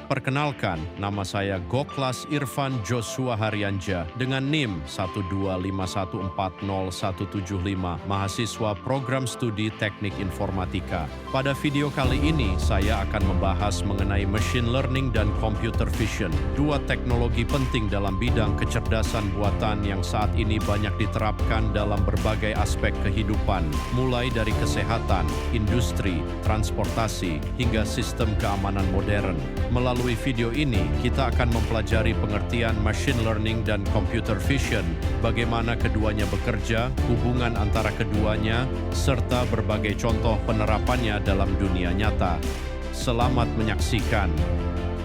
Perkenalkan, nama saya Goklas Irfan Joshua Haryanja dengan NIM 125140175, mahasiswa program studi Teknik Informatika. Pada video kali ini, saya akan membahas mengenai machine learning dan computer vision, dua teknologi penting dalam bidang kecerdasan buatan yang saat ini banyak diterapkan dalam berbagai aspek kehidupan, mulai dari kesehatan, industri, transportasi, hingga sistem keamanan modern. Melalui video ini, kita akan mempelajari pengertian machine learning dan computer vision, bagaimana keduanya bekerja, hubungan antara keduanya, serta berbagai contoh penerapannya dalam dunia nyata. Selamat menyaksikan.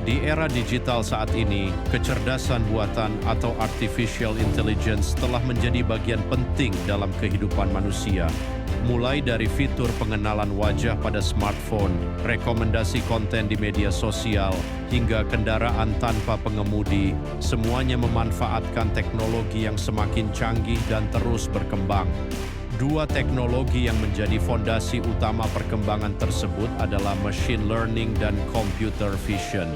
Di era digital saat ini, kecerdasan buatan atau artificial intelligence telah menjadi bagian penting dalam kehidupan manusia. Mulai dari fitur pengenalan wajah pada smartphone, rekomendasi konten di media sosial, hingga kendaraan tanpa pengemudi, semuanya memanfaatkan teknologi yang semakin canggih dan terus berkembang. Dua teknologi yang menjadi fondasi utama perkembangan tersebut adalah machine learning dan computer vision.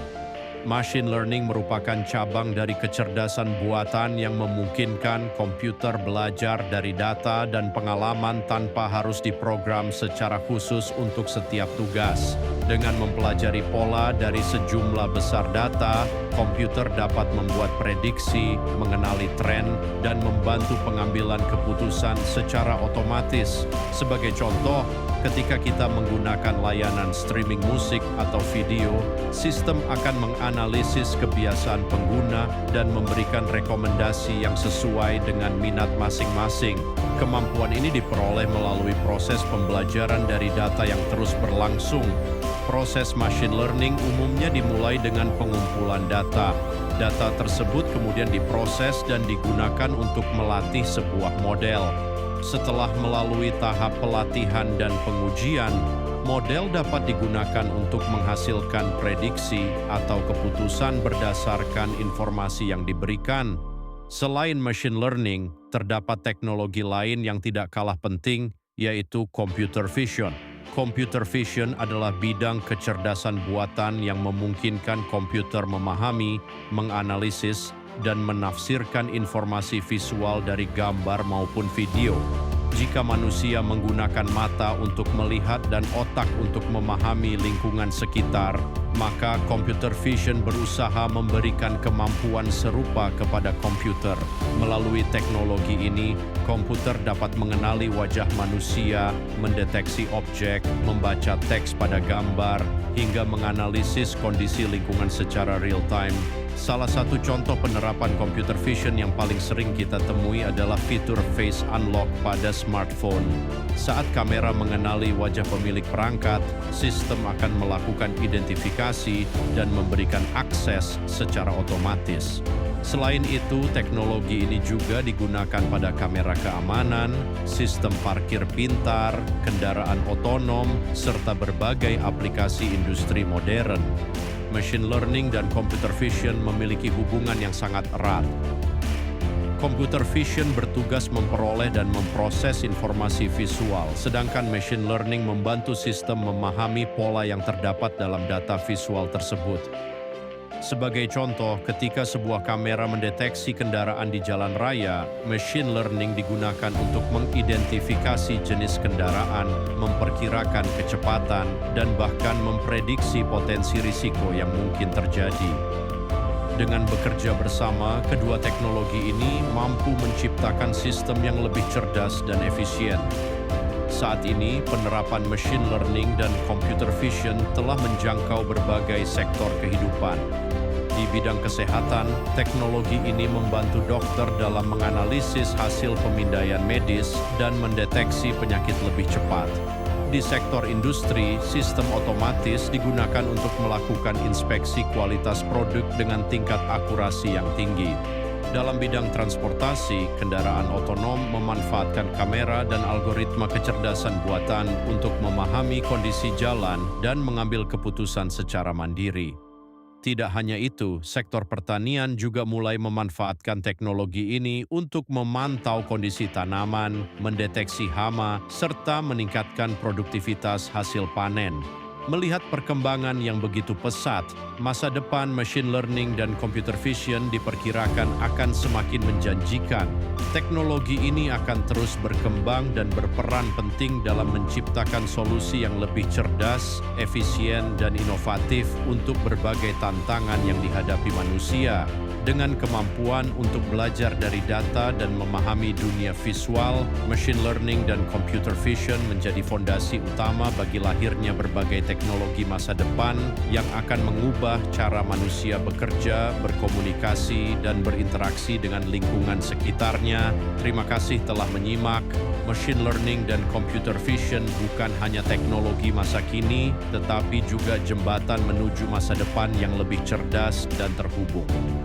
Machine learning merupakan cabang dari kecerdasan buatan yang memungkinkan komputer belajar dari data dan pengalaman tanpa harus diprogram secara khusus untuk setiap tugas. Dengan mempelajari pola dari sejumlah besar data, komputer dapat membuat prediksi, mengenali tren, dan membantu pengambilan keputusan secara otomatis. Sebagai contoh, ketika kita menggunakan layanan streaming musik atau video, sistem akan menganalisis kebiasaan pengguna dan memberikan rekomendasi yang sesuai dengan minat masing-masing. Kemampuan ini diperoleh melalui proses pembelajaran dari data yang terus berlangsung. Proses machine learning umumnya dimulai dengan pengumpulan data. Data tersebut kemudian diproses dan digunakan untuk melatih sebuah model. Setelah melalui tahap pelatihan dan pengujian, model dapat digunakan untuk menghasilkan prediksi atau keputusan berdasarkan informasi yang diberikan. Selain machine learning, terdapat teknologi lain yang tidak kalah penting, yaitu computer vision. Computer vision adalah bidang kecerdasan buatan yang memungkinkan komputer memahami, menganalisis, dan menafsirkan informasi visual dari gambar maupun video. Jika manusia menggunakan mata untuk melihat dan otak untuk memahami lingkungan sekitar, maka computer vision berusaha memberikan kemampuan serupa kepada komputer. Melalui teknologi ini, komputer dapat mengenali wajah manusia, mendeteksi objek, membaca teks pada gambar, hingga menganalisis kondisi lingkungan secara real-time. Salah satu contoh penerapan computer vision yang paling sering kita temui adalah fitur face unlock pada smartphone. Saat kamera mengenali wajah pemilik perangkat, sistem akan melakukan identifikasi dan memberikan akses secara otomatis. Selain itu, teknologi ini juga digunakan pada kamera keamanan, sistem parkir pintar, kendaraan otonom, serta berbagai aplikasi industri modern. Machine learning dan computer vision memiliki hubungan yang sangat erat. Computer vision bertugas memperoleh dan memproses informasi visual, sedangkan machine learning membantu sistem memahami pola yang terdapat dalam data visual tersebut. Sebagai contoh, ketika sebuah kamera mendeteksi kendaraan di jalan raya, machine learning digunakan untuk mengidentifikasi jenis kendaraan, memperkirakan kecepatan, dan bahkan memprediksi potensi risiko yang mungkin terjadi. Dengan bekerja bersama, kedua teknologi ini mampu menciptakan sistem yang lebih cerdas dan efisien. Saat ini, penerapan machine learning dan computer vision telah menjangkau berbagai sektor kehidupan. Di bidang kesehatan, teknologi ini membantu dokter dalam menganalisis hasil pemindaian medis dan mendeteksi penyakit lebih cepat. Di sektor industri, sistem otomatis digunakan untuk melakukan inspeksi kualitas produk dengan tingkat akurasi yang tinggi. Dalam bidang transportasi, kendaraan otonom memanfaatkan kamera dan algoritma kecerdasan buatan untuk memahami kondisi jalan dan mengambil keputusan secara mandiri. Tidak hanya itu, sektor pertanian juga mulai memanfaatkan teknologi ini untuk memantau kondisi tanaman, mendeteksi hama, serta meningkatkan produktivitas hasil panen. Melihat perkembangan yang begitu pesat, masa depan machine learning dan computer vision diperkirakan akan semakin menjanjikan. Teknologi ini akan terus berkembang dan berperan penting dalam menciptakan solusi yang lebih cerdas, efisien, dan inovatif untuk berbagai tantangan yang dihadapi manusia. Dengan kemampuan untuk belajar dari data dan memahami dunia visual, machine learning dan computer vision menjadi fondasi utama bagi lahirnya berbagai teknologi masa depan yang akan mengubah cara manusia bekerja, berkomunikasi, dan berinteraksi dengan lingkungan sekitarnya. Terima kasih telah menyimak. Machine learning dan computer vision bukan hanya teknologi masa kini, tetapi juga jembatan menuju masa depan yang lebih cerdas dan terhubung.